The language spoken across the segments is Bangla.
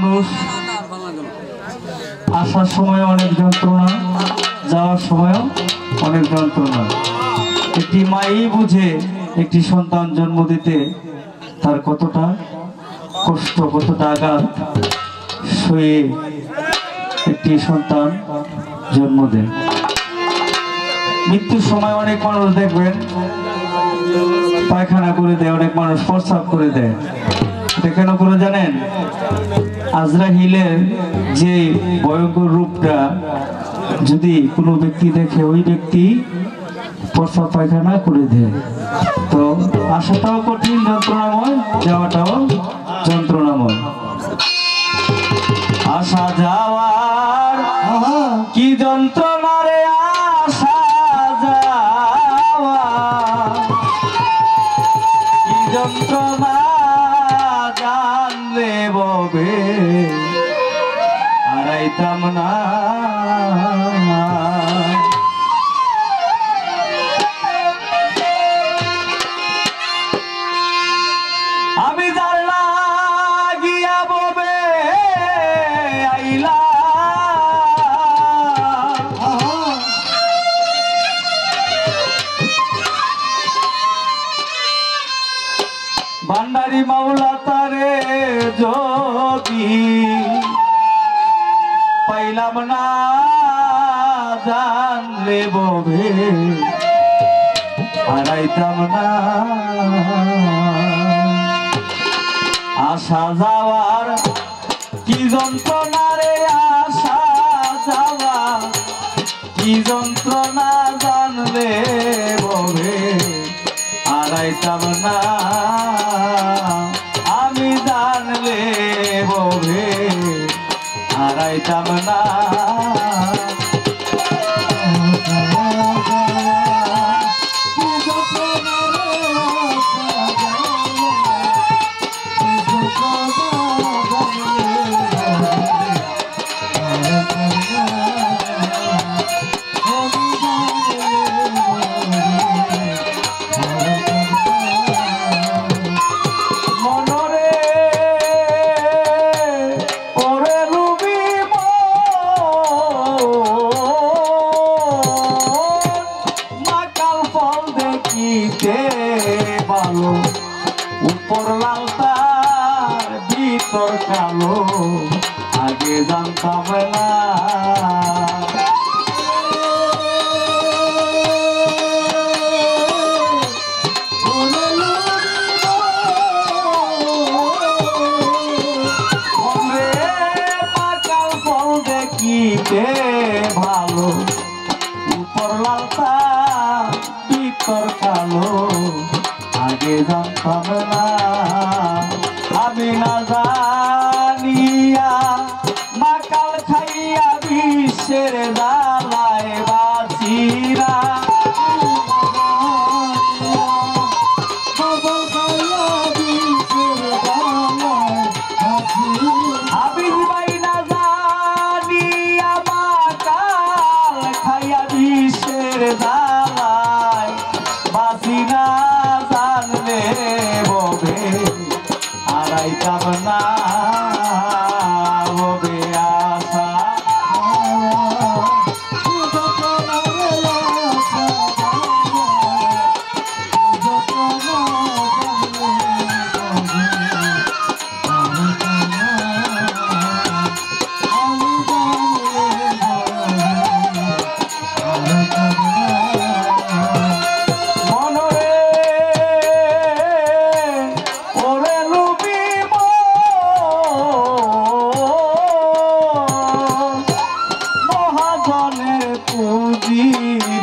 মানুষ আসার সময় অনেক যন্ত্রণা, যাওয়ার সময়ও অনেক যন্ত্রণা। একটি মাই বুঝে একটি সন্তান জন্ম দিতে তার কতটা কষ্ট, কতটা আঘাত সয়ে একটি সন্তান জন্ম দেয়। মৃত্যুর সময় অনেক মানুষ দেখবেন পায়খানা করে দেয়, অনেক মানুষ প্রস্রাব করে দেয়। এটা কেন করে জানেন? আজরাইলের যে ভয়ঙ্কর রূপটা যদি কোনো ব্যক্তি দেখে, ওই ব্যক্তি প্রস্রাব পায়খানা করে দেয়। তো আসাটাও কঠিন, যন্ত্রণাময়, যাওয়াটাও যন্ত্রণাময়। আসা যাওয়ার কি যন্ত্রণা রে, আসা যাওয়া কি যন্ত্রণা জানলে ববে হারাইতাম না। আমি জানলা গিয়া ববে আইলা, ভান্ডারি মাওলা তারে যদি পাইলাম না, জানলে ববে হারাইতাম না। আসা যাওয়ার কি যন্ত্রণা রে, আসা যাওয়া কি যন্ত্রণা জানলে ববে হারাইতাম না। আমি জানলে ববে হারাইতাম না। উপর লাল তার ভিতর কালো, আগে জানতাম না। পাকাল ফল দেখিতে ভালো, উপর লাল তার ভিতর কালো, আগে জানতাম না। আমি না জানিয়া মাকাল খাইয়া বিশ্বের দালায় বাঁচিরা, আমি ভাই না জানিয়া মাকাল খাইয়া বিশ্বের দালায় বাঁচিরা, জানলে ববে হারাইতাম না। ববে আশা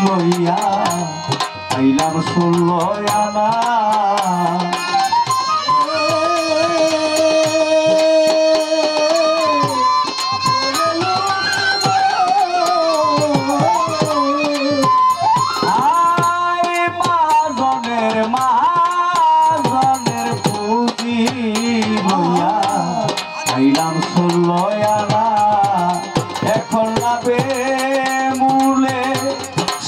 লইয়া আইলাম 16 আনা। মহাজনের পুঁজি লইয়া আইলাম 16 আনা। এখন লাভে মূলে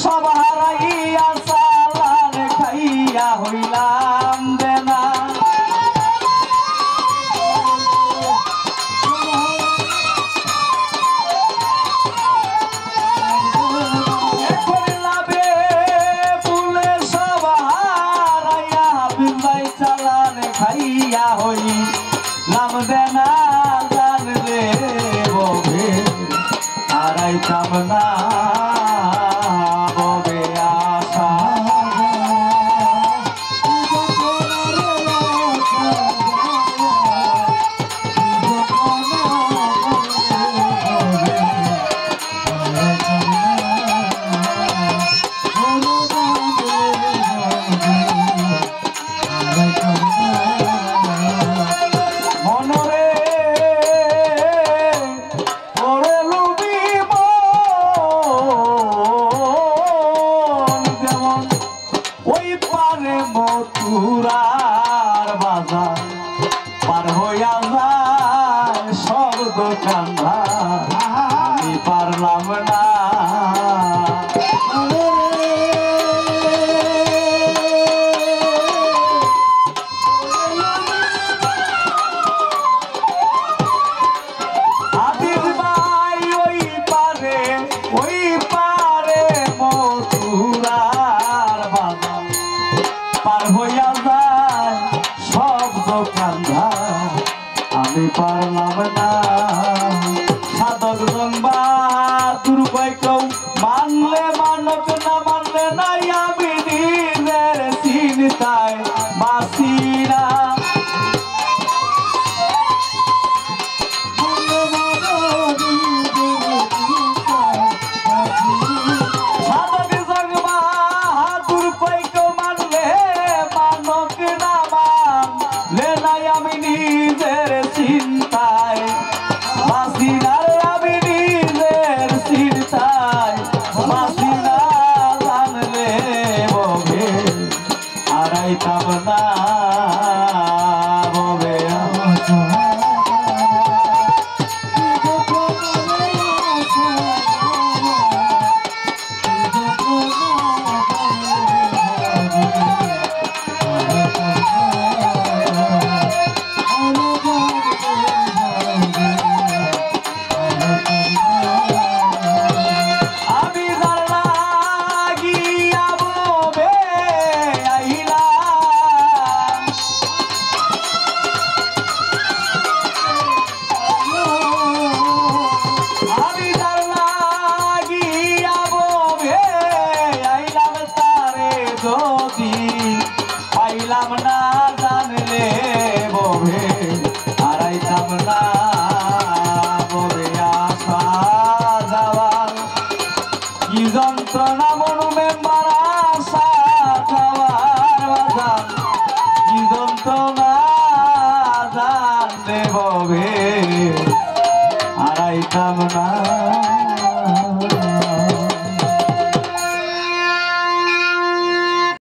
সব হারাইয়া সালান খাইয়া হইলাম দেনা। বাজার পার হইয়া যায় সব দোকানদার আমি পারলাম না আমি পারলাম না সাধক জন্মা দুর্বয় কেউ মানলে মানক না মানলে নাই আমি নিজের চিন্তায় বাঁচি না সাধক জন্মা দুর্বয় কেউ মানলে মানক না মানলে নাই আমি নিজের চিন্তায় বাঁচি না আমি নিজের চিন্তায় বাঁচি না জানলে ববে আড়াইতাম না ববে পাইলাম না জানলে ববে আড়াইতাম না ববে আসা যাওয়ার কি যন্ত্রণা মনুমে মারা আসা যাওয়ার বাজার কি যন্ত্রণা জানলে ববে আড়াইতাম না